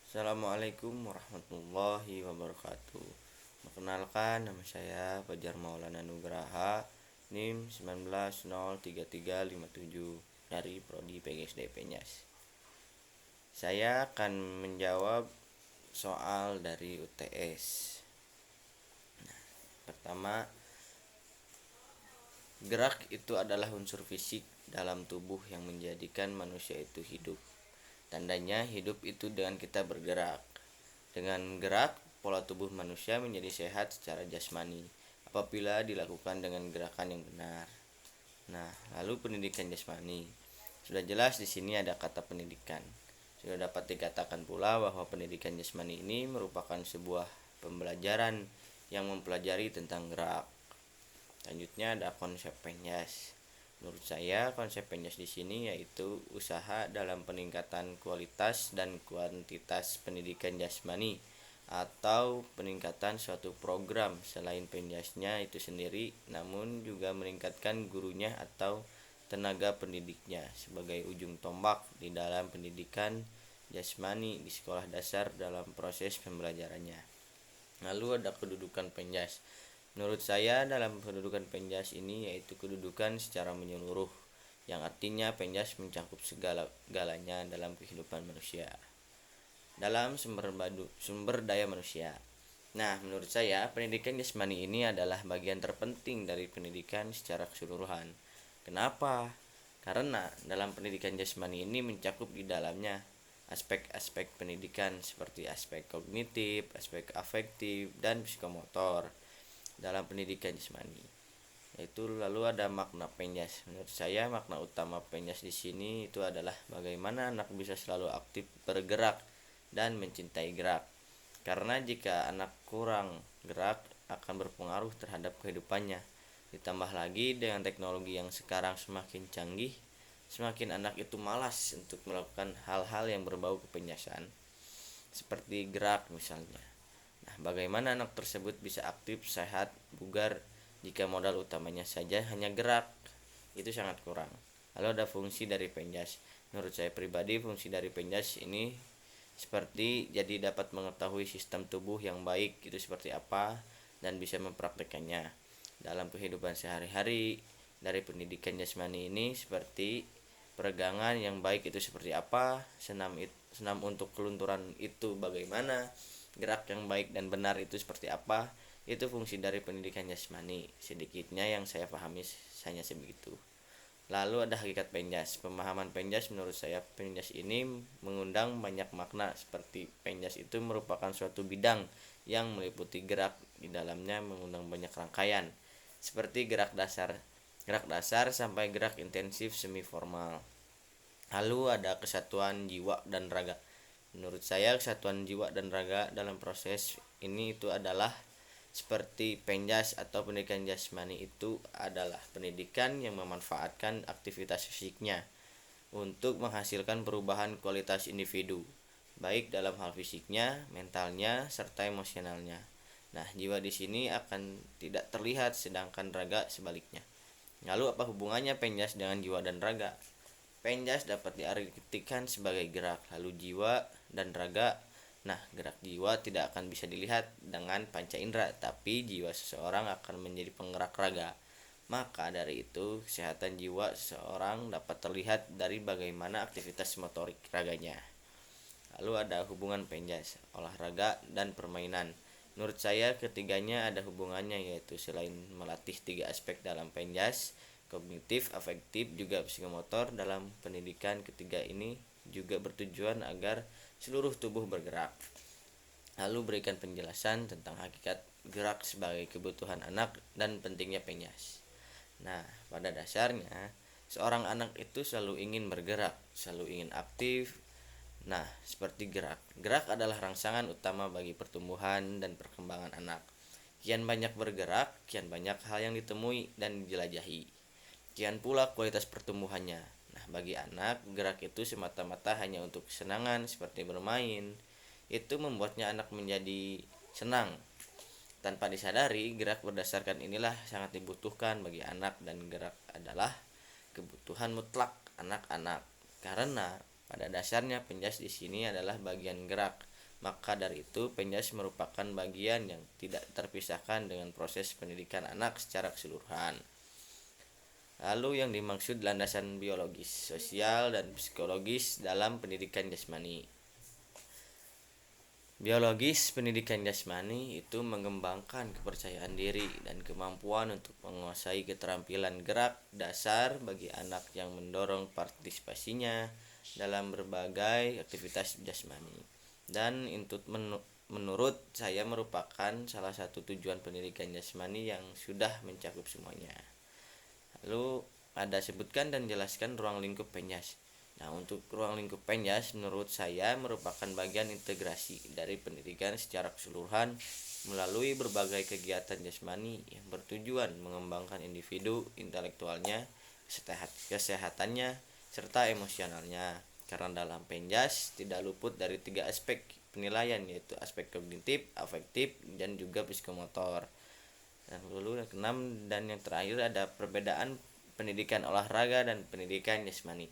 Assalamualaikum warahmatullahi wabarakatuh. Perkenalkan, nama saya Fajar Maulana Nugraha, NIM 19033357 dari Prodi PGSD Penyas. Saya akan menjawab soal dari UTS. Pertama, gerak itu adalah unsur fisik dalam tubuh yang menjadikan manusia itu hidup. Tandanya hidup itu dengan kita bergerak. Dengan gerak, pola tubuh manusia menjadi sehat secara jasmani apabila dilakukan dengan gerakan yang benar. Nah, lalu pendidikan jasmani. Sudah jelas di sini ada kata pendidikan. Sudah dapat dikatakan pula bahwa pendidikan jasmani ini merupakan sebuah pembelajaran yang mempelajari tentang gerak. Selanjutnya ada konsep penjas. Menurut saya konsep penjas di sini yaitu usaha dalam peningkatan kualitas dan kuantitas pendidikan jasmani atau peningkatan suatu program selain penjasnya itu sendiri, namun juga meningkatkan gurunya atau tenaga pendidiknya sebagai ujung tombak di dalam pendidikan jasmani di sekolah dasar dalam proses pembelajarannya. Lalu ada kedudukan penjas. Menurut saya dalam kedudukan penjas ini yaitu kedudukan secara menyeluruh, yang artinya penjas mencakup segala-galanya dalam kehidupan manusia. Dalam sumber daya manusia. Nah, menurut saya pendidikan jasmani ini adalah bagian terpenting dari pendidikan secara keseluruhan. Kenapa? Karena dalam pendidikan jasmani ini mencakup di dalamnya aspek-aspek pendidikan seperti aspek kognitif, aspek afektif, dan psikomotor dalam pendidikan jasmani. Itu lalu ada makna penjas. Menurut saya makna utama penjas di sini itu adalah bagaimana anak bisa selalu aktif bergerak dan mencintai gerak. Karena jika anak kurang gerak akan berpengaruh terhadap kehidupannya. Ditambah lagi dengan teknologi yang sekarang semakin canggih, semakin anak itu malas untuk melakukan hal-hal yang berbau kepenjasan, seperti gerak misalnya. Nah, bagaimana anak tersebut bisa aktif, sehat, bugar jika modal utamanya saja hanya gerak? Itu sangat kurang. Lalu ada fungsi dari penjas. Menurut saya pribadi fungsi dari penjas ini seperti jadi dapat mengetahui sistem tubuh yang baik itu seperti apa dan bisa mempraktekannya dalam kehidupan sehari-hari. Dari pendidikan jasmani ini seperti peregangan yang baik itu seperti apa, senam untuk kelunturan itu bagaimana, gerak yang baik dan benar itu seperti apa. Itu fungsi dari pendidikan jasmani, sedikitnya yang saya pahami hanya sebegitu. Lalu ada hakikat penjas. Pemahaman penjas menurut saya penjas ini mengundang banyak makna, seperti penjas itu merupakan suatu bidang yang meliputi gerak di dalamnya, mengundang banyak rangkaian seperti gerak dasar sampai gerak intensif semi formal. Lalu ada kesatuan jiwa dan raga. Menurut saya kesatuan jiwa dan raga dalam proses ini itu adalah seperti penjas atau pendidikan jasmani itu adalah pendidikan yang memanfaatkan aktivitas fisiknya untuk menghasilkan perubahan kualitas individu, baik dalam hal fisiknya, mentalnya, serta emosionalnya. Nah, jiwa di sini akan tidak terlihat sedangkan raga sebaliknya. Lalu apa hubungannya penjas dengan jiwa dan raga? Penjas dapat diartikan sebagai gerak, lalu jiwa dan raga. Nah, gerak jiwa tidak akan bisa dilihat dengan panca indera, tapi jiwa seseorang akan menjadi penggerak raga. Maka dari itu, kesehatan jiwa seseorang dapat terlihat dari bagaimana aktivitas motorik raganya. Lalu ada hubungan penjas, olahraga, dan permainan. Menurut saya ketiganya ada hubungannya, yaitu selain melatih tiga aspek dalam penjas, kognitif, afektif, juga psikomotor, dalam pendidikan ketiga ini juga bertujuan agar seluruh tubuh bergerak. Lalu berikan penjelasan tentang hakikat gerak sebagai kebutuhan anak dan pentingnya penjas. Nah, pada dasarnya seorang anak itu selalu ingin bergerak, selalu ingin aktif. Nah, seperti gerak. Gerak adalah rangsangan utama bagi pertumbuhan dan perkembangan anak. Kian banyak bergerak, kian banyak hal yang ditemui dan dijelajahi. Kian pula kualitas pertumbuhannya. Nah, bagi anak, gerak itu semata-mata hanya untuk kesenangan seperti bermain. Itu membuatnya anak menjadi senang. Tanpa disadari, gerak berdasarkan inilah sangat dibutuhkan bagi anak, dan gerak adalah kebutuhan mutlak anak-anak. Karena pada dasarnya penjas di sini adalah bagian gerak. Maka dari itu, penjas merupakan bagian yang tidak terpisahkan dengan proses pendidikan anak secara keseluruhan. Lalu yang dimaksud landasan biologis, sosial, dan psikologis dalam pendidikan jasmani. Biologis pendidikan jasmani itu mengembangkan kepercayaan diri dan kemampuan untuk menguasai keterampilan gerak dasar bagi anak yang mendorong partisipasinya dalam berbagai aktivitas jasmani. Dan menurut saya merupakan salah satu tujuan pendidikan jasmani yang sudah mencakup semuanya. Lalu ada sebutkan dan jelaskan ruang lingkup penjas. Nah, untuk ruang lingkup penjas menurut saya merupakan bagian integrasi dari pendidikan secara keseluruhan melalui berbagai kegiatan jasmani yang bertujuan mengembangkan individu intelektualnya, kesehatannya, serta emosionalnya. Karena dalam penjas tidak luput dari 3 aspek penilaian, yaitu aspek kognitif, afektif, dan juga psikomotor. Yang lalu yang keenam dan yang terakhir ada perbedaan pendidikan olahraga dan pendidikan jasmani.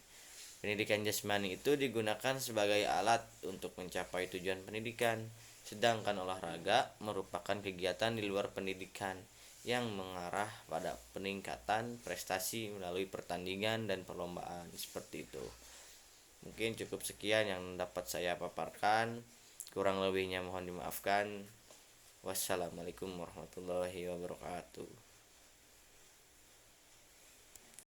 Pendidikan jasmani itu digunakan sebagai alat untuk mencapai tujuan pendidikan, sedangkan olahraga merupakan kegiatan di luar pendidikan yang mengarah pada peningkatan prestasi melalui pertandingan dan perlombaan seperti itu. Mungkin cukup sekian yang dapat saya paparkan. Kurang lebihnya mohon dimaafkan. Wassalamualaikum warahmatullahi wabarakatuh.